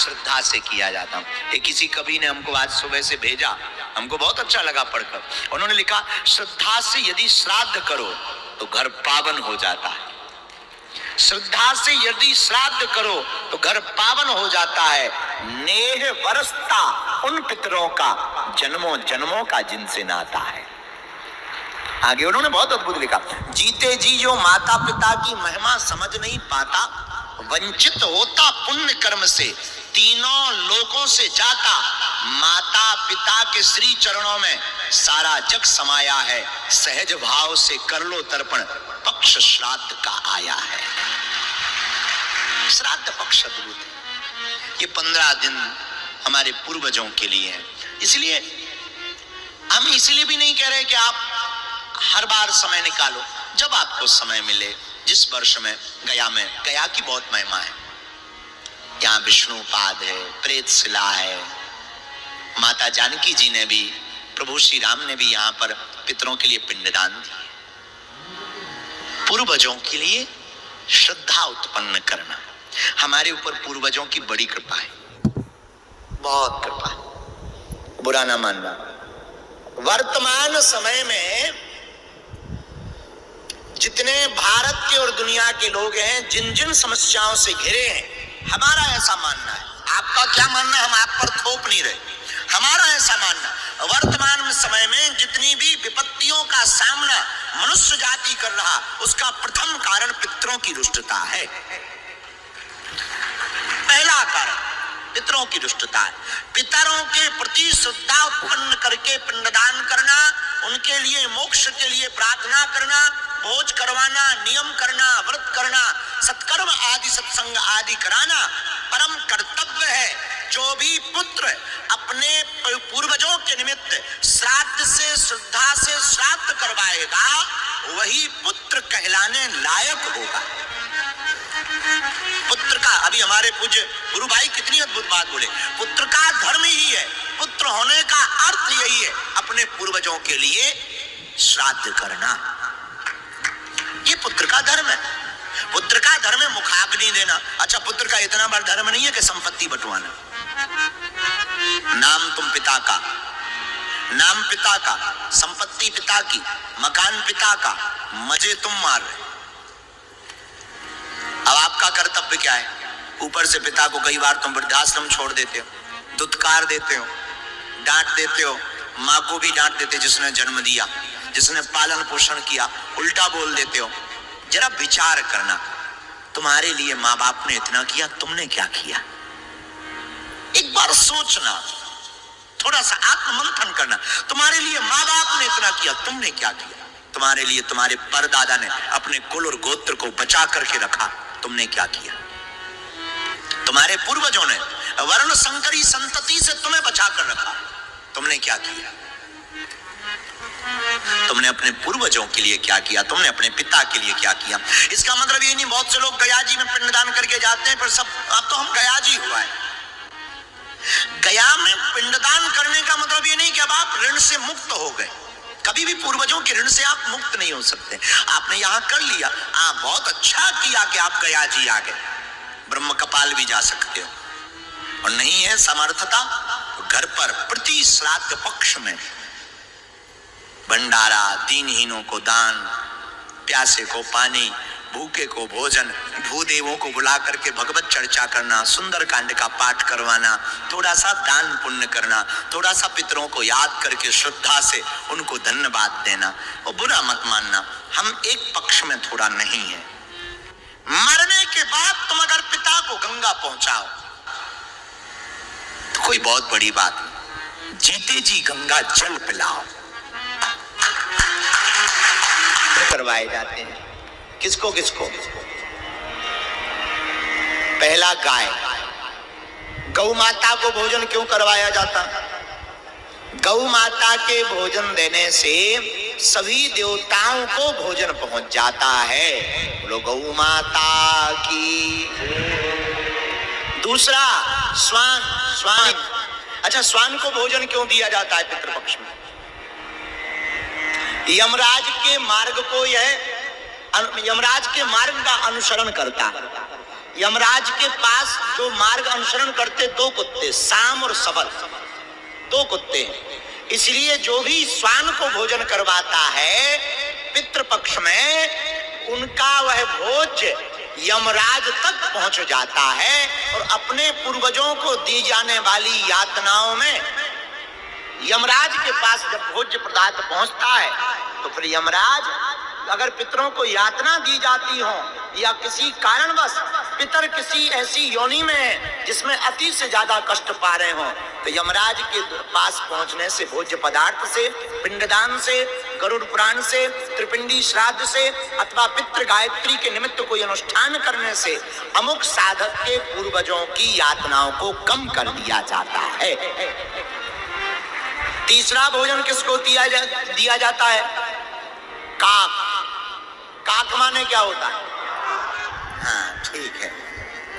श्रद्धा से किया जाता। ये किसी कवि ने हमको आज सुबह से भेजा, हमको बहुत अच्छा लगा पढ़कर। उन्होंने लिखा, श्रद्धा से यदि श्राद्ध करो तो घर पावन हो जाता है। श्रद्धा से यदि श्राद्ध करो तो घर पावन हो जाता है। नेह बरसता उन पितरों का, जन्मों जन्मों का जिनसे नाता है। आगे उन्होंने बहुत अद्भुत लिखा, जीते जी जो माता पिता की महिमा समझ नहीं पाता, वंचित होता पुण्य कर्म से, तीनों लोकों से जाता। माता पिता के श्री चरणों में सारा जग समाया है, सहज भाव से कर लो तर्पण, पक्ष श्राद्ध का आया है। श्राद्ध पक्ष अद्भुत है। ये 15 दिन हमारे पूर्वजों के लिए है। इसलिए हम इसलिए भी नहीं कह रहे कि आप हर बार समय निकालो, जब आपको समय मिले। जिस वर्ष में गया की बहुत महिमा है। यहाँ विष्णुपाद है, प्रेत शिला है। माता जानकी जी ने भी, प्रभु श्री राम ने भी यहाँ पर पितरों के लिए पिंडदान दिए। पूर्वजों के लिए श्रद्धा उत्पन्न करना हमारे ऊपर पूर्वजों की बड़ी कृपा है, बहुत कृपा, बुरा ना मानना। वर्तमान समय में जितने भारत के और दुनिया के लोग हैं, जिन जिन समस्याओं से घिरे हैं, हमारा ऐसा मानना है, आपका क्या मानना है हम आप पर थोप नहीं रहे, हमारा ऐसा मानना, वर्तमान समय में जितनी भी विपत्तियों का सामना मनुष्य जाति कर रहा, उसका प्रथम कारण पितरों की रुष्टता है। पहला कारण पितरों की रुष्टता है। पितरों के प्रति श्रद्धा उत्पन्न करके पिंडदान करना, उनके लिए मोक्ष के लिए प्रार्थना करना, भोज करवाना, नियम करना, व्रत करना, सत्कर्म आदि सत्संग आदि कराना परम कर्तव्य है। जो भी पुत्र अपने पूर्वजों के निमित्त श्राद्ध से, श्रद्धा से श्राद्ध करवाएगा, वही पुत्र कहलाने लायक होगा। पुत्र का, अभी हमारे पूज्य गुरु भाई कितनी अद्भुत बात बोले, पुत्र का धर्म ही है, पुत्र होने का अर्थ यही है, अपने पूर्वजों के लिए श्राद्ध करना। ये पुत्र का धर्म है। पुत्र का धर्म है मुखाग्नि देना। अच्छा, पुत्र का इतना बड़ा धर्म नहीं है कि संपत्ति बंटवाना। नाम तुम पिता का, नाम पिता का, संपत्ति पिता की, मकान पिता का, मजे तुम मार रहे। अब आपका कर्तव्य क्या है? ऊपर से पिता को कई बार तुम वृद्धाश्रम छोड़ देते हो, दुत्कार देते हो, डांट देते हो, माँ को भी डांट देते जिसने जन्म दिया, जिसने पालन पोषण किया, उल्टा बोल देते हो। जरा विचार करना, तुम्हारे लिए माँ बाप ने इतना किया, तुमने क्या किया? एक बार सोचना, थोड़ा सा आत्ममंथन करना। तुम्हारे लिए माँ बाप ने इतना किया, तुमने क्या किया? तुम्हारे लिए तुम्हारे परदादा ने अपने कुल और गोत्र को बचा करके रखा, तुमने क्या किया? तुम्हारे पूर्वजों ने वर्ण संकरी संतति से तुम्हें बचा कर रखा, तुमने क्या किया? तुमने अपने पूर्वजों के लिए क्या किया? तुमने अपने पिता के लिए क्या किया? इसका मतलब ये नहीं बहुत से लोग गया जी में पिंडदान करके जाते हैं, पर सब अब तो हम गया जी हुआ है। गया में पिंडदान करने का मतलब ये नहीं कि अब आप ऋण से मुक्त हो गए। कभी भी पूर्वजों के ऋण से आप मुक्त नहीं हो सकते। आपने यहां कर लिया, बहुत अच्छा किया कि आप गया जी आ गए, ब्रह्म कपाल भी जा सकते हो। और नहीं है समर्थता, घर पर प्रति श्राद्ध पक्ष में भंडारा, दीनहीनों को दान, प्यासे को पानी, भूखे को भोजन, भूदेवों को बुला करके भगवत चर्चा करना, सुंदर कांड का पाठ करवाना, थोड़ा सा दान पुण्य करना, थोड़ा सा पितरों को याद करके श्रद्धा से उनको धन्यवाद देना। और बुरा मत मानना, हम एक पक्ष में थोड़ा नहीं है। मरने के बाद तुम अगर पिता को गंगा पहुंचाओ तो कोई बहुत बड़ी बात नहीं। जीते जी गंगा जल पिलाओ करवाए जाते हैं। किसको किसको? पहला गाय, गौ माता को भोजन क्यों करवाया जाता? गौ माता के भोजन देने से सभी देवताओं को भोजन पहुंच जाता है। बोलो गौ माता की। दूसरा स्वान, स्वान। अच्छा, स्वान को भोजन क्यों दिया जाता है पितृपक्ष में? यमराज के मार्ग को यह, यमराज के मार्ग का अनुसरण करता है। यमराज के पास जो मार्ग अनुसरण करते दो कुत्ते, साम और सबल, दो कुत्ते हैं। इसलिए जो भी श्वान को भोजन करवाता है पितृपक्ष में, उनका वह भोज्य यमराज तक पहुंच जाता है और अपने पूर्वजों को दी जाने वाली यातनाओं में यमराज के पास जब भोज्य पदार्थ पहुंचता है तो फिर यमराज अगर पितरों को यातना दी जाती हो या किसी कारणवश पितर किसी ऐसी योनि में है जिसमें अति से ज्यादा कष्ट पा रहे हो, तो यमराज के पास पहुंचने से, भोज्य पदार्थ से, पिंडदान से, गरुड़ पुराण से, त्रिपिंडी श्राद्ध से अथवा पितृ गायत्री के निमित्त कोई अनुष्ठान करने से अमुक साधक के पूर्वजों की यातनाओं को कम कर दिया जाता है। तीसरा भोजन किसको दिया जाता है? काक। काक माने क्या होता है? हाँ ठीक है,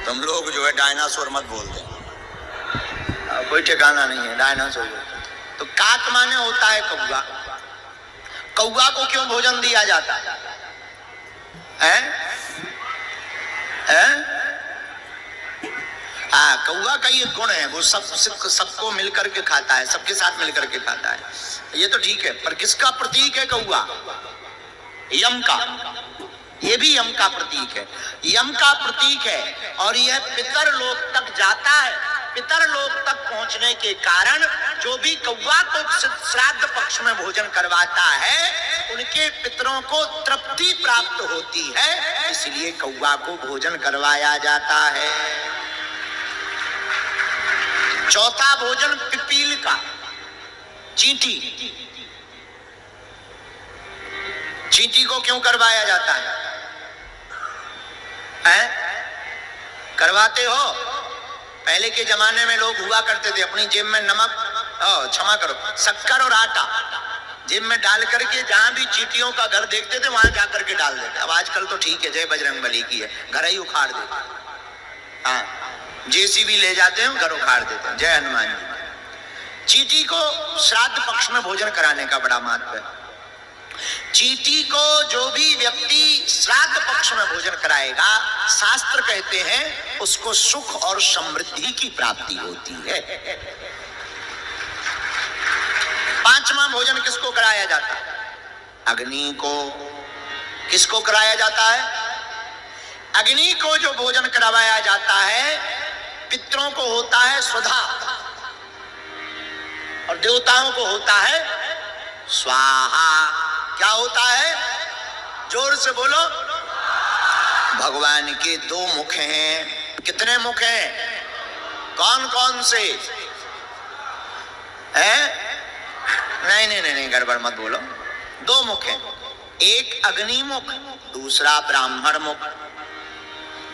तुम लोग जो है डायनासोर मत बोल दे, कोई ठिकाना नहीं है डायनासोर। तो काक माने होता है कौवा। कौवा को क्यों भोजन दिया जाता है? कौवा का ये गुण है, वो सबको मिलकर के खाता है, सबके साथ मिलकर के खाता है, ये तो ठीक है। पर किसका प्रतीक है कौवा? यम का। ये भी यम का प्रतीक है, यम का प्रतीक है। और यह पितर लोक तक जाता है। पितर लोक तक पहुंचने के कारण जो भी कौवा को श्राद्ध पक्ष में भोजन करवाता है उनके पितरों को तृप्ति प्राप्त होती है, इसलिए कौवा को भोजन करवाया जाता है। चौथा भोजन पिपील का, चींटी। चींटी को क्यों करवाया जाता है? करवाते हो? पहले के जमाने में लोग हुआ करते थे, अपनी जेब में नमक, क्षमा करो, शक्कर और आटा जेब में डाल करके जहां भी चींटियों का घर देखते थे वहां जाकर के डाल देते। अब आजकल तो ठीक है, जय बजरंगबली की है, घर ही उखाड़ देते। हाँ, जेसीबी ले जाते हैं, घर उखाड़ देते हैं, जय हनुमान जी। चींटी को श्राद्ध पक्ष में भोजन कराने का बड़ा महत्व है। चींटी को जो भी व्यक्ति श्राद्ध पक्ष में भोजन कराएगा, शास्त्र कहते हैं उसको सुख और समृद्धि की प्राप्ति होती है। पांचवा भोजन किसको कराया जाता है? अग्नि को। किसको कराया जाता है? अग्नि को जो भोजन करवाया जाता है पितरों को होता है स्वधा और देवताओं को होता है स्वाहा। क्या होता है? जोर से बोलो। भगवान के दो मुख हैं। कितने मुख हैं? कौन कौन से हैं? नहीं, गड़बड़ मत बोलो। दो मुख हैं, एक अग्नि मुख, दूसरा ब्राह्मण मुख।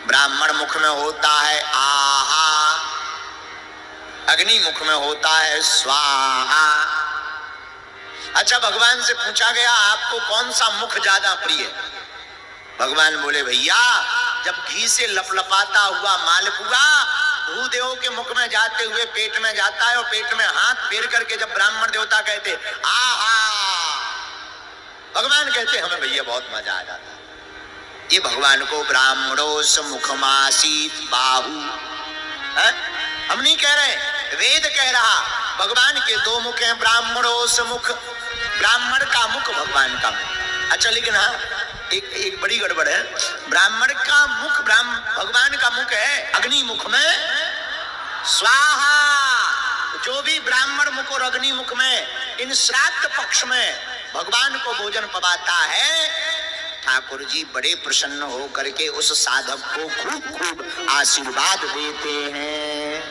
ब्राह्मण मुख में होता है आहा, अग्नि मुख में होता है स्वाहा। अच्छा, भगवान से पूछा गया आपको कौन सा मुख ज्यादा प्रिय? भगवान बोले भैया, जब घी से लपलपाता हुआ मालपुआ भूदेव के मुख में जाते हुए पेट में जाता है और पेट में हाथ फेर करके जब ब्राह्मण देवता कहते आहा, भगवान कहते हमें भैया बहुत मजा आ जाता। ये भगवान को ब्राह्मणोस मुखमासीत बाहु, हम नहीं कह रहे, वेद कह रहा। भगवान के दो मुख हैं, ब्राह्मणोस मुख, ब्राह्मण का मुख, भगवान का मुख। अच्छा, लेकिन हाँ एक बड़ी गड़बड़ है। ब्राह्मण का मुख, भगवान का मुख है अग्नि मुख में स्वाहा। जो भी ब्राह्मण मुख और अग्नि मुख में इन श्राद्ध पक्ष में भगवान को भोजन पवाता है, ठाकुर जी बड़े प्रसन्न हो करके उस साधक को खूब खूब आशीर्वाद देते हैं।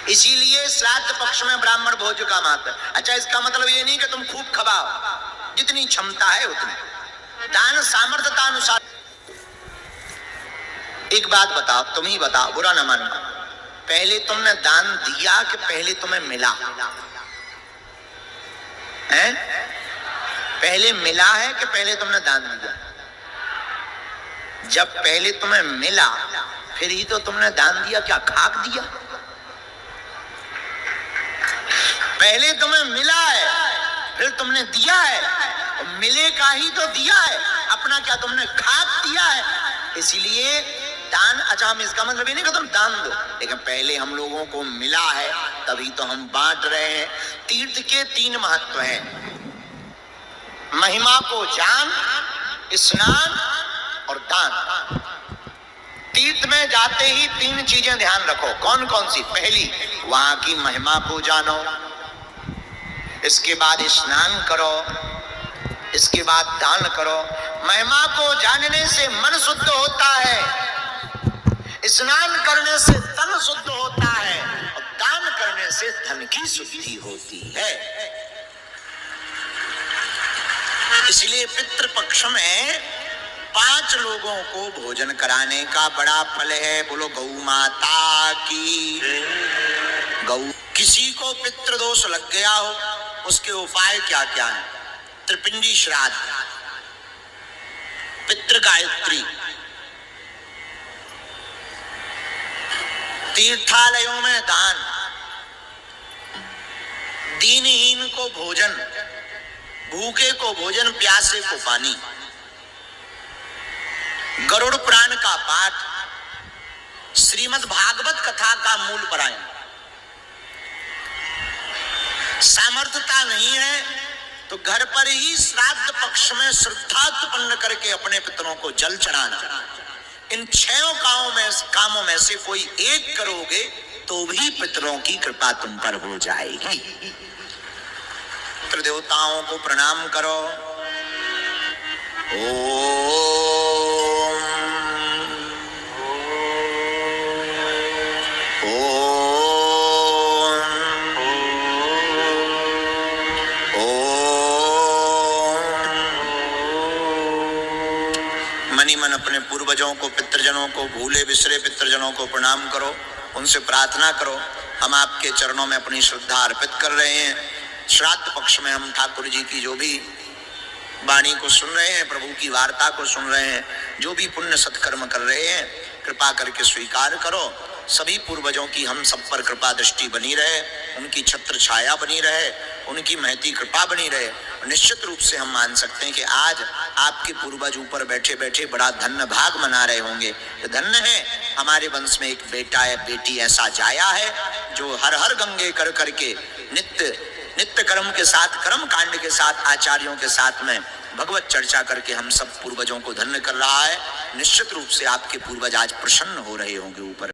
इसीलिए श्राद्ध पक्ष में ब्राह्मण भोज का महत्व। अच्छा, इसका मतलब ये नहीं कि तुम खूब खवाओ, जितनी क्षमता है उतनी, दान सामर्थ्यता अनुसार। एक बात बताओ, तुम ही बताओ, बुरा न मानना, पहले तुमने दान दिया कि पहले तुम्हें मिला है? पहले मिला है कि पहले तुमने दान दिया? जब पहले तुम्हें मिला फिर ही तो तुमने दान दिया। क्या खाक दिया? पहले तुम्हें मिला है फिर तुमने दिया है, मिले का ही तो दिया है, अपना क्या तुमने खाक दिया है? इसलिए दान, अच्छा हम इसका मतलब ये नहीं कि तुम दान दो, लेकिन पहले हम लोगों को मिला है तभी तो हम बांट रहे हैं। तीर्थ के 3 महत्व हैं, महिमा को जान, स्नान और दान। तीर्थ में जाते ही 3 चीजें ध्यान रखो। कौन कौन सी? पहली, वहां की महिमा को जानो, इसके बाद स्नान करो, इसके बाद दान करो। महिमा को जानने से मन शुद्ध होता है, स्नान करने से तन शुद्ध होता है और दान करने से धन की शुद्धि होती है। इसलिए पितृपक्ष में 5 लोगों को भोजन कराने का बड़ा फल है। बोलो गौ माता की। गौ, किसी को पितृदोष लग गया हो उसके उपाय क्या क्या है? त्रिपिंडी श्राद्ध, पितृ गायत्री, तीर्थालयों में दान, दीनहीन को भोजन, भूखे को भोजन, प्यासे को पानी, गरुड़ पुराण का पाठ, श्रीमद् भागवत कथा का मूल पारायण। सामर्थ्यता नहीं है तो घर पर ही श्राद्ध पक्ष में श्रद्धा उत्पन्न करके अपने पितरों को जल चढ़ाना। इन 6 कामों में से कोई एक करोगे तो भी पितरों की कृपा तुम पर हो जाएगी। पितृ देवताओं को प्रणाम करो। मन अपने पूर्वजों को, पितृजनों को, भूले बिसरे पितृजनों को प्रणाम करो, उनसे प्रार्थना करो। हम आपके चरणों में अपनी श्रद्धा अर्पित कर रहे हैं। श्राद्ध पक्ष में हम ठाकुर जी की जो भी वाणी को सुन रहे हैं, प्रभु की वार्ता को सुन रहे हैं, जो भी पुण्य सत्कर्म कर रहे हैं, कृपा करके स्वीकार करो। सभी पूर्वजों की हम सब पर कृपा दृष्टि बनी रहे, उनकी छत्र छाया बनी रहे, उनकी महती कृपा बनी रहे। निश्चित रूप से हम मान सकते हैं कि आज आपके पूर्वज ऊपर बैठे बैठे बड़ा धन्य भाग मना रहे होंगे। तो धन्य है हमारे वंश में एक बेटा या बेटी ऐसा जाया है जो हर हर गंगे कर करके नित्य कर्म के साथ, कर्म कांड के साथ, आचार्यों के साथ में भगवत चर्चा करके हम सब पूर्वजों को धन्य कर रहा है। निश्चित रूप से आपके पूर्वज आज प्रसन्न हो रहे होंगे ऊपर